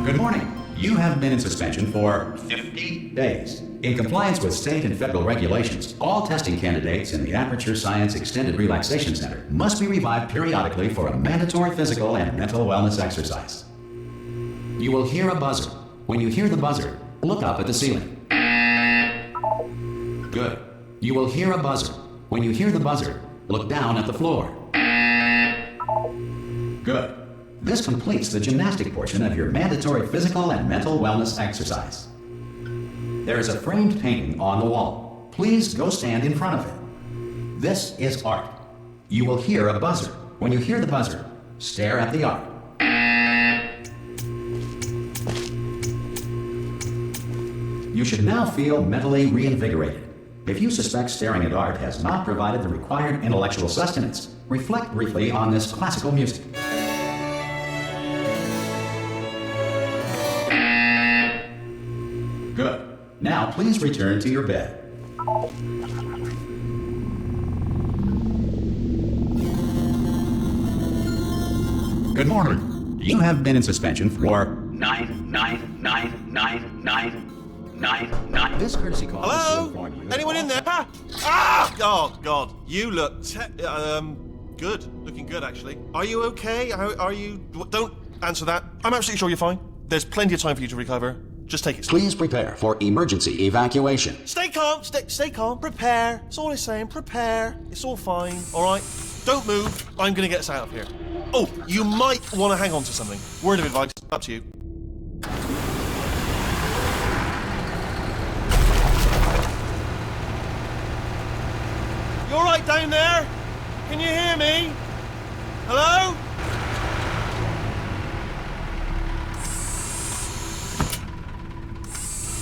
Good morning. You have been in suspension for 50 days. In compliance with state and federal regulations, all testing candidates in the Aperture Science Extended Relaxation Center must be revived periodically for a mandatory physical and mental wellness exercise. You will hear a buzzer. When you hear the buzzer, look up at the ceiling. Good. You will hear a buzzer. When you hear the buzzer, look down at the floor. Good. This completes the gymnastic portion of your mandatory physical and mental wellness exercise. There is a framed painting on the wall. Please go stand in front of it. This is art. You will hear a buzzer. When you hear the buzzer, stare at the art. You should now feel mentally reinvigorated. If you suspect staring at art has not provided the required intellectual sustenance, reflect briefly on this classical music. Good. Now please return to your bed. Good morning. You have been in suspension for 9. This courtesy call is to inform you. Hello? Anyone in there? Ah! Oh, God. You look good. Looking good, actually. Are you okay? Are you... Don't answer that. I'm absolutely sure you're fine. There's plenty of time for you to recover. Just take it slow. Please prepare for emergency evacuation. Stay calm. Stay calm. Prepare. That's all it's saying. Prepare. It's all fine. All right? Don't move. I'm going to get us out of here. Oh, you might want to hang on to something. Word of advice. Up to you. You all right down there? Can you hear me? Hello?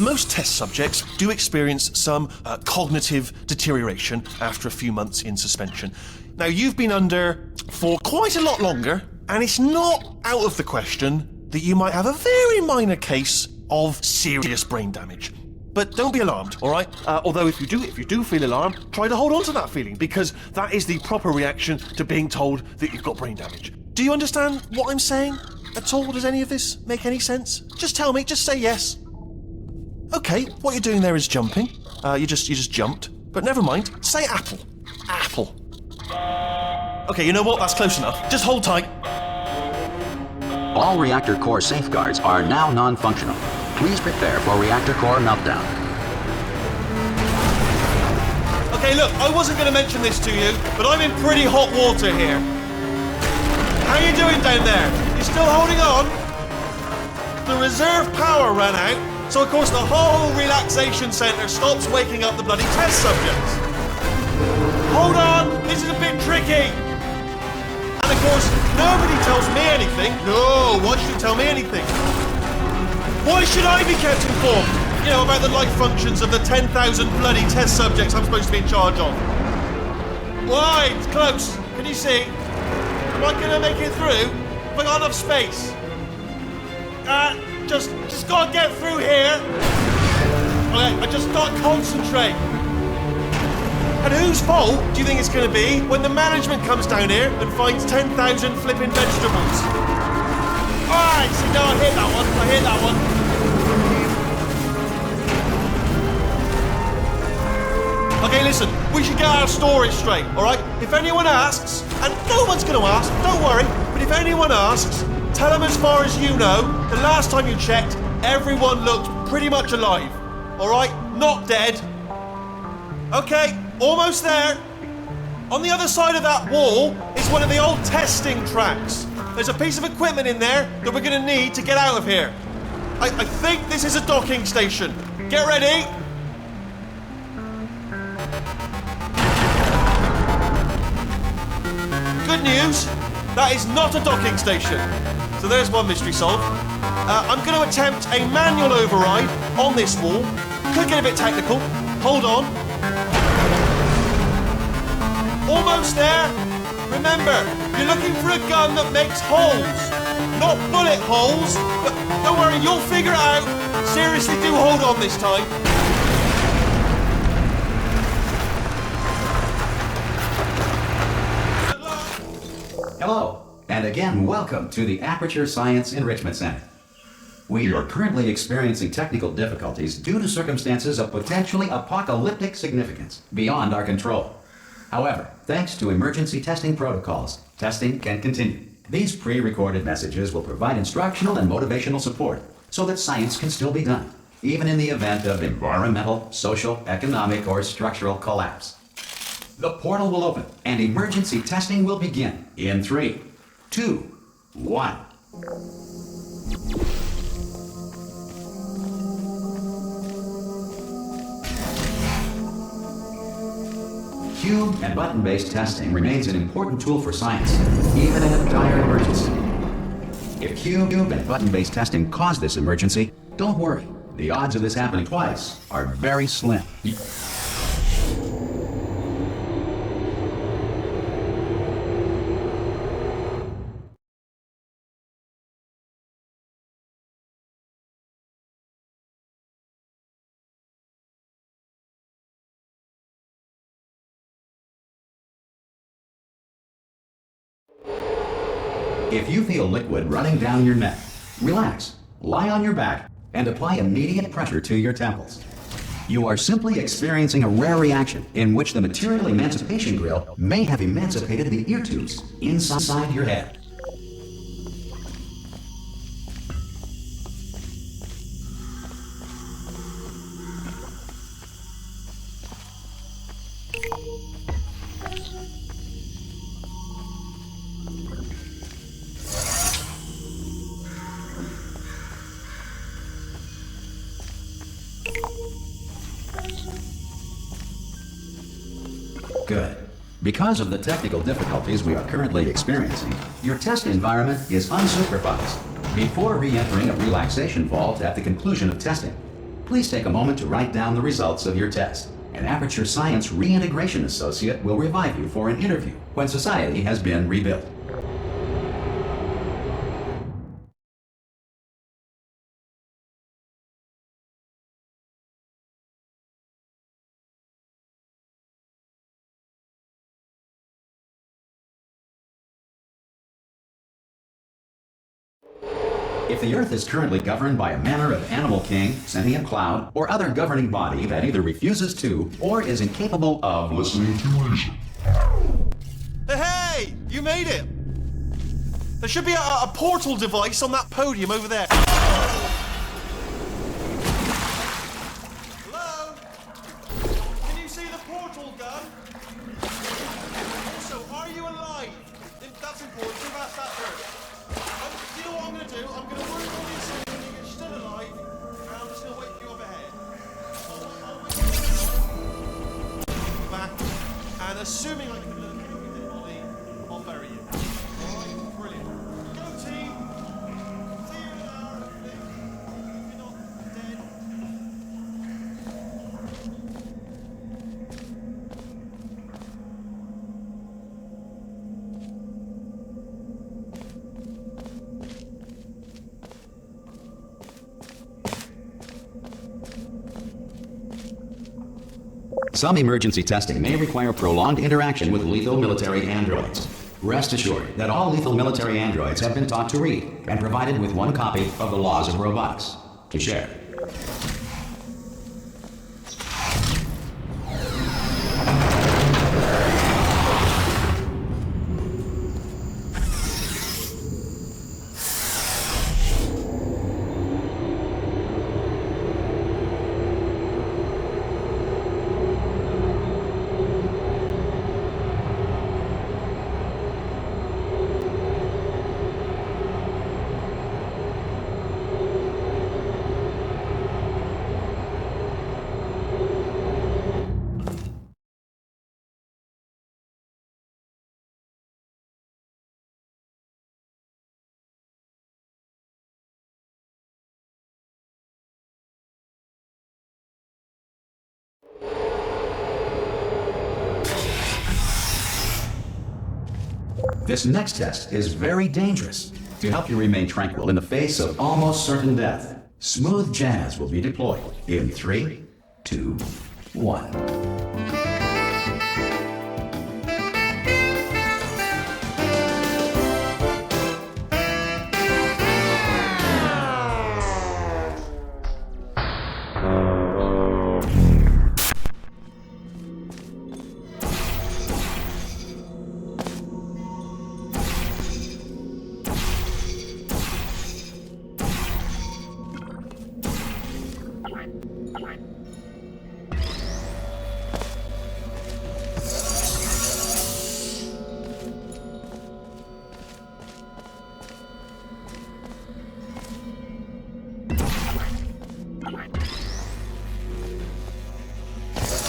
Most test subjects do experience some cognitive deterioration after a few months in suspension. Now, you've been under for quite a lot longer, and it's not out of the question that you might have a very minor case of serious brain damage. But don't be alarmed, all right? Although if you do feel alarmed, try to hold on to that feeling, because that is the proper reaction to being told that you've got brain damage. Do you understand what I'm saying at all? Does any of this make any sense? Just tell me, just say yes. Okay, what you're doing there is jumping. You just jumped. But never mind. Say apple. Apple. Okay, you know what? That's close enough. Just hold tight. All reactor core safeguards are now non-functional. Please prepare for reactor core meltdown. Okay, look, I wasn't going to mention this to you, but I'm in pretty hot water here. How you doing down there? You still holding on? The reserve power ran out, so of course the whole relaxation centre stops waking up the bloody test subjects. Hold on, this is a bit tricky. And of course, nobody tells me anything. No, why should you tell me anything? Why should I be kept informed? You know, about the life functions of the 10,000 bloody test subjects I'm supposed to be in charge of. Why? It's close. Can you see? Am I gonna make it through? Have I got enough space? Just gotta get through here. Okay, I just gotta concentrate. And whose fault do you think it's gonna be when the management comes down here and finds 10,000 flipping vegetables? Alright, see, no, I hit that one. Okay, listen, we should get our story straight, alright? If anyone asks, and no one's gonna ask, don't worry, but if anyone asks, tell them as far as you know, the last time you checked, everyone looked pretty much alive, alright? Not dead. Okay, almost there. On the other side of that wall is one of the old testing tracks. There's a piece of equipment in there that we're going to need to get out of here. I think this is a docking station. Get ready. Good news, that is not a docking station. So there's one mystery solved. I'm going to attempt a manual override on this wall. Could get a bit technical. Hold on. Almost there. Remember, you're looking for a gun that makes holes. Not bullet holes, but don't worry, you'll figure it out. Seriously, do hold on this time. Hello, and again, welcome to the Aperture Science Enrichment Center. We are currently experiencing technical difficulties due to circumstances of potentially apocalyptic significance beyond our control. However, thanks to emergency testing protocols, testing can continue. These pre-recorded messages will provide instructional and motivational support so that science can still be done, even in the event of environmental, social, economic, or structural collapse. The portal will open and emergency testing will begin in 3, 2, 1. Cube and button-based testing remains an important tool for science, even in a dire emergency. If cube and button-based testing caused this emergency, don't worry. The odds of this happening twice are very slim. If you feel liquid running down your neck, relax, lie on your back, and apply immediate pressure to your temples. You are simply experiencing a rare reaction in which the material emancipation grill may have emancipated the ear tubes inside your head. Good. Because of the technical difficulties we are currently experiencing, your test environment is unsupervised. Before re-entering a relaxation vault at the conclusion of testing, please take a moment to write down the results of your test. An Aperture Science Reintegration Associate will revive you for an interview when society has been rebuilt. If the Earth is currently governed by a manner of animal king, sentient cloud, or other governing body that either refuses to or is incapable of listening to reason. Hey! You made it! There should be a portal device on that podium over there. Hello? Can you see the portal gun? Also, are you alive? That's important. Who asked that first? You know what I'm going to do? I'm going to work on you so you're still alive, and I'm just going to wait for you up ahead. I'll wait for you back, and assuming I can look at your body, I'll bury you. Alright, brilliant. Go team! See you in an hour, if you're not dead. Some emergency testing may require prolonged interaction with lethal military androids. Rest assured that all lethal military androids have been taught to read and provided with one copy of the Laws of Robotics to share. This next test is very dangerous. To help you remain tranquil in the face of almost certain death, smooth jazz will be deployed in 3, 2, 1.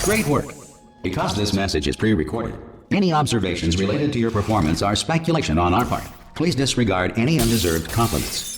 Great work! Because this message is pre-recorded, any observations related to your performance are speculation on our part. Please disregard any undeserved compliments.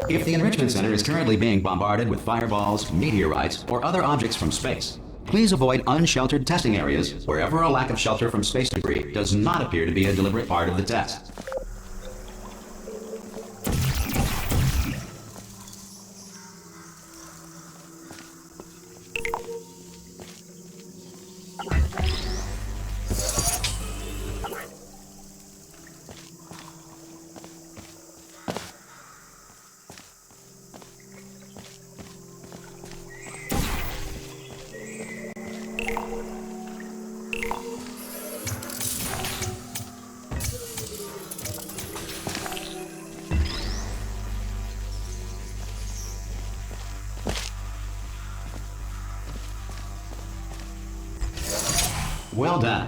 If the Enrichment Center is currently being bombarded with fireballs, meteorites, or other objects from space, please avoid unsheltered testing areas wherever a lack of shelter from space debris does not appear to be a deliberate part of the test. Well done.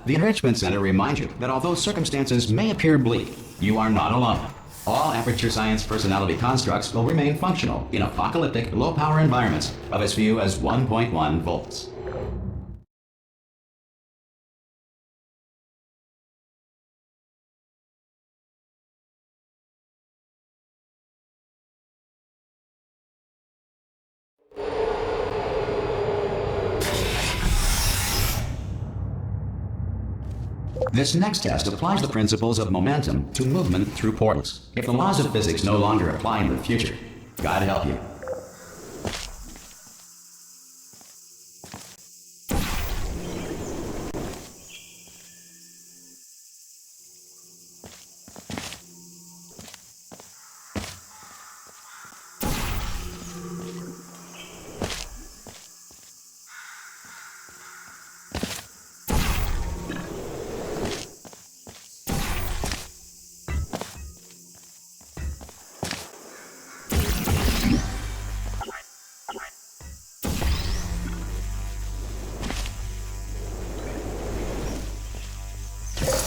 The Enrichment Center reminds you that although circumstances may appear bleak, you are not alone. All Aperture Science personality constructs will remain functional in apocalyptic, low-power environments of as few as 1.1 volts. This next test applies the principles of momentum to movement through portals. If the laws of physics no longer apply in the future, God help you.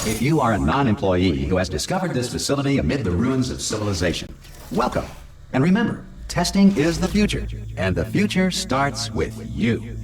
If you are a non-employee who has discovered this facility amid the ruins of civilization, welcome. And remember, testing is the future, and the future starts with you.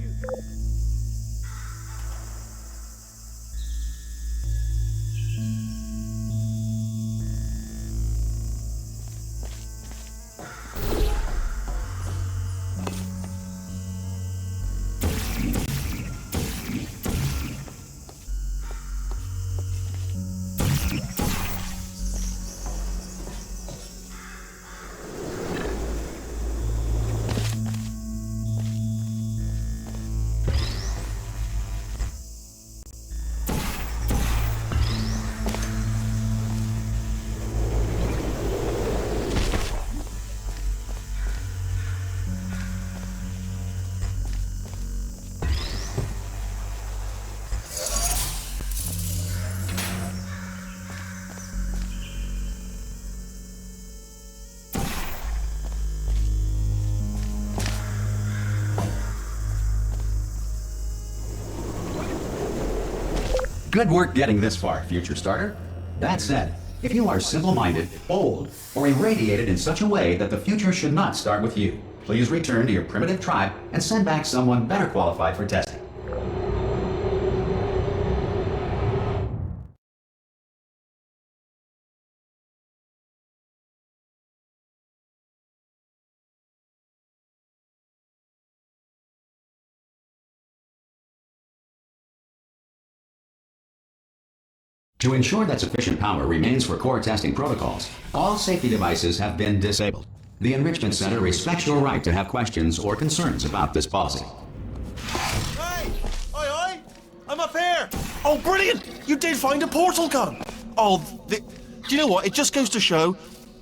Good work getting this far, future starter. That said, if you are simple-minded, old, or irradiated in such a way that the future should not start with you, please return to your primitive tribe and send back someone better qualified for testing. To ensure that sufficient power remains for core testing protocols, all safety devices have been disabled. The Enrichment Center respects your right to have questions or concerns about this policy. Hey! Oi, oi! I'm up here! Oh, brilliant! You did find a portal gun! Oh, do you know what? It just goes to show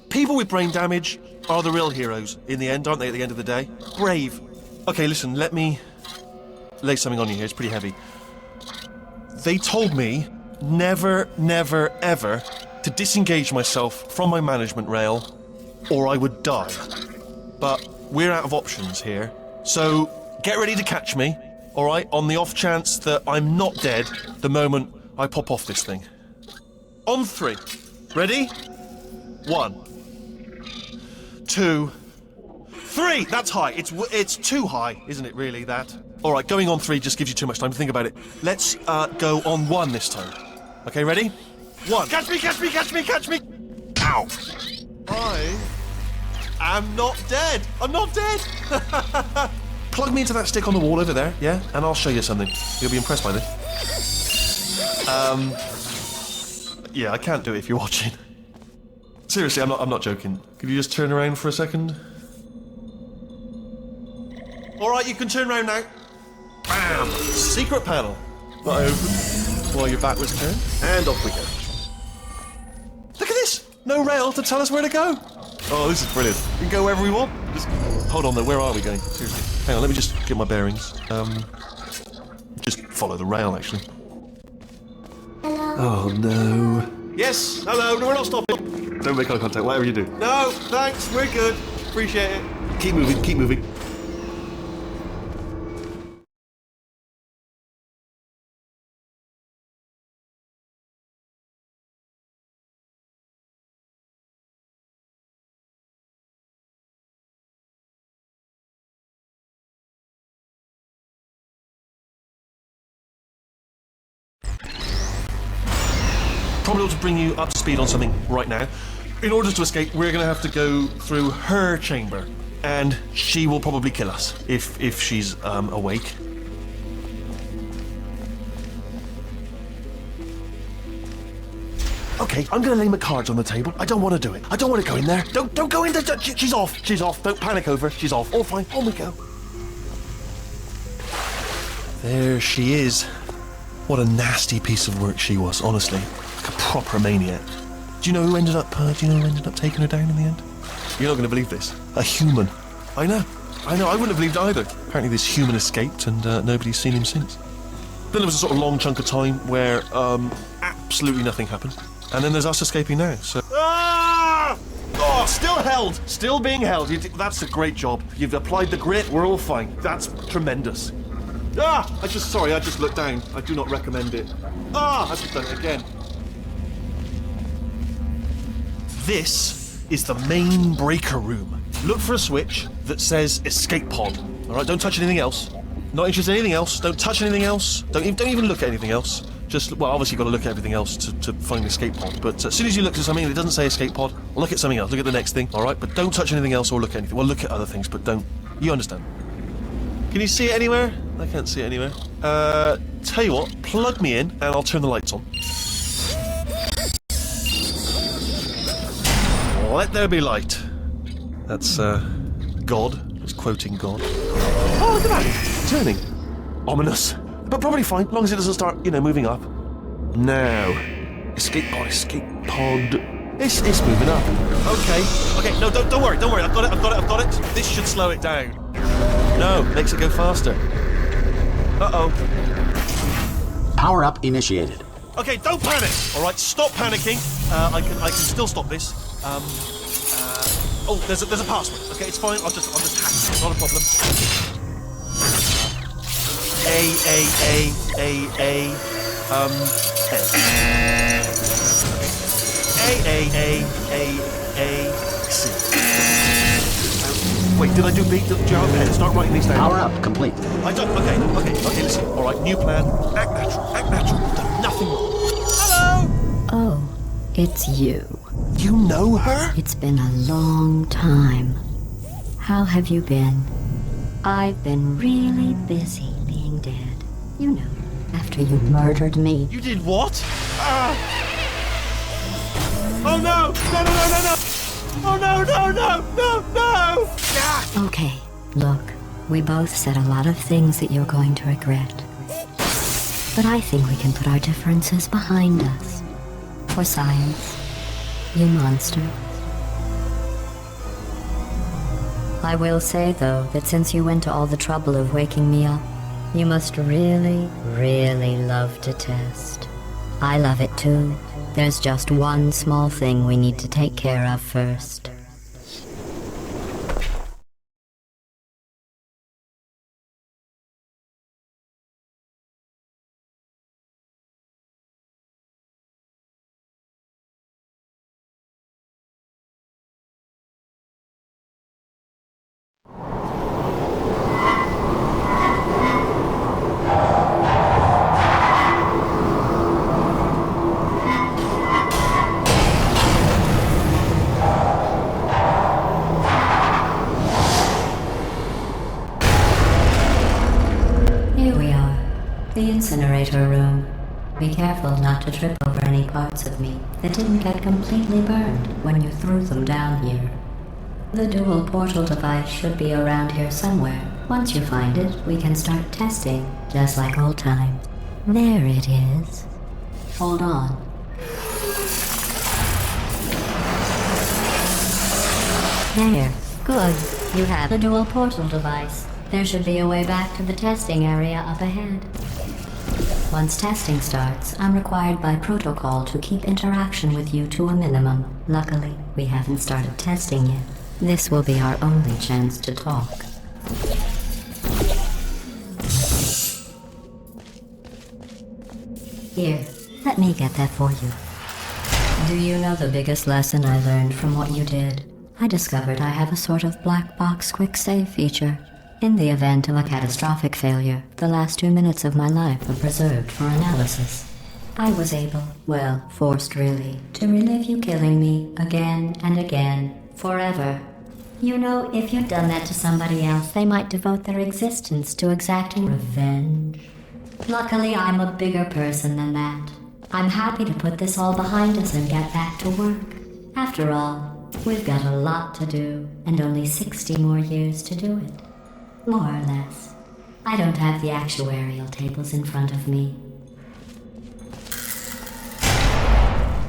people with brain damage are the real heroes in the end, aren't they, at the end of the day? Brave. Okay, listen, let me lay something on you here. It's pretty heavy. They told me never, never, ever to disengage myself from my management rail or I would die. But we're out of options here. So get ready to catch me, all right, on the off chance that I'm not dead the moment I pop off this thing. On 3. Ready? 1, 2, 3. That's high. It's too high, isn't it, really, that? All right, going on 3 just gives you too much time to think about it. Let's go on 1 this time. Okay, ready? 1. Catch me, catch me, catch me, catch me! Ow! I am not dead. I'm not dead. Plug me into that stick on the wall over there, yeah? And I'll show you something. You'll be impressed by this. Yeah, I can't do it if you're watching. Seriously, I'm not joking. Could you just turn around for a second? All right, you can turn around now. Bam! Secret panel. That open while your back was turned, and off we go. Look at this! No rail to tell us where to go. Oh, this is brilliant. We can go wherever we want. Just hold on though. Where are we going? Seriously. Hang on. Let me just get my bearings. Just follow the rail, actually. Hello? Oh no. Yes. Hello. No, we're not stopping. Don't make eye contact. Whatever you do. No, thanks. We're good. Appreciate it. Keep moving. Keep moving. Probably ought to bring you up to speed on something right now. In order to escape, we're going to have to go through her chamber, and she will probably kill us if she's awake. Okay, I'm going to lay my cards on the table. I don't want to do it. I don't want to go in there. Don't go in there. She's off. She's off. Don't panic over. She's off. All fine. On we go. There she is. What a nasty piece of work she was, honestly. Like a proper maniac. Do you know who ended up taking her down in the end? You're not going to believe this. A human. I know. I wouldn't have believed either. Apparently this human escaped and nobody's seen him since. Then there was a sort of long chunk of time where absolutely nothing happened. And then there's us escaping now, so... Ah! Oh, still held. Still being held. That's a great job. You've applied the grit. We're all fine. That's tremendous. Ah! I just looked down. I do not recommend it. Ah! I've just done it again. This is the main breaker room. Look for a switch that says escape pod. Alright, don't touch anything else. Not interested in anything else. Don't touch anything else. Don't even look at anything else. Just, well, obviously you've got to look at everything else to find the escape pod. But as soon as you look at something and it doesn't say escape pod, look at something else. Look at the next thing, alright? But don't touch anything else or look at anything. Well, look at other things, but don't. You understand. Can you see it anywhere? I can't see it anywhere. Tell you what, plug me in and I'll turn the lights on. Let there be light. That's, God. It's quoting God. Oh, look at that! Turning. Ominous. But probably fine, as long as it doesn't start, moving up. Now. Escape pod, escape pod. It's moving up. Okay, no, don't worry, I've got it. This should slow it down. No, makes it go faster. Uh-oh. Power up initiated. Okay, don't panic! Alright, stop panicking. I can still stop this. Oh, there's a password. Okay, it's fine. I'll just hack it. Not a problem. C. Wait, did I do B? Do you have a pen? Start writing these down. Power up complete. I don't. Okay, listen. Alright, new plan. Act natural. We've done nothing wrong. Hello! Oh, it's you. You know her? It's been a long time. How have you been? I've been really busy being dead. After you murdered me. You did what? Oh no! No, no, no, no, no! Oh no, no, no, no, no! Ah! Okay, look, we both said a lot of things that you're going to regret. But I think we can put our differences behind us. For science, you monster. I will say, though, that since you went to all the trouble of waking me up, you must really, really love to test. I love it too. There's just one small thing we need to take care of first. Here we are, the incinerator room. Be careful not to trip over any parts of me that didn't get completely burned when you threw them down here. The dual portal device should be around here somewhere. Once you find it, we can start testing, just like old times. There it is. Hold on. There. Good. You have the dual portal device. There should be a way back to the testing area up ahead. Once testing starts, I'm required by protocol to keep interaction with you to a minimum. Luckily, we haven't started testing yet. This will be our only chance to talk. Here, let me get that for you. Do you know the biggest lesson I learned from what you did? I discovered I have a sort of black box quick save feature. In the event of a catastrophic failure, the last 2 minutes of my life are preserved for analysis. I was able, well, forced really, to relive you killing me again and again, forever. You know, if you'd done that to somebody else, they might devote their existence to exacting revenge. Luckily, I'm a bigger person than that. I'm happy to put this all behind us and get back to work. After all, we've got a lot to do, and only 60 more years to do it. More or less. I don't have the actuarial tables in front of me.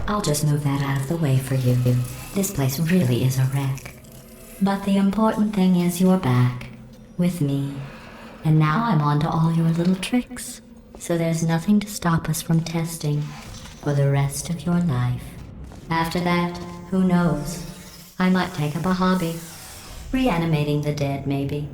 I'll just move that out of the way for you. This place really is a wreck. But the important thing is you're back. With me. And now I'm on to all your little tricks. So there's nothing to stop us from testing for the rest of your life. After that, who knows? I might take up a hobby. Reanimating the dead, maybe.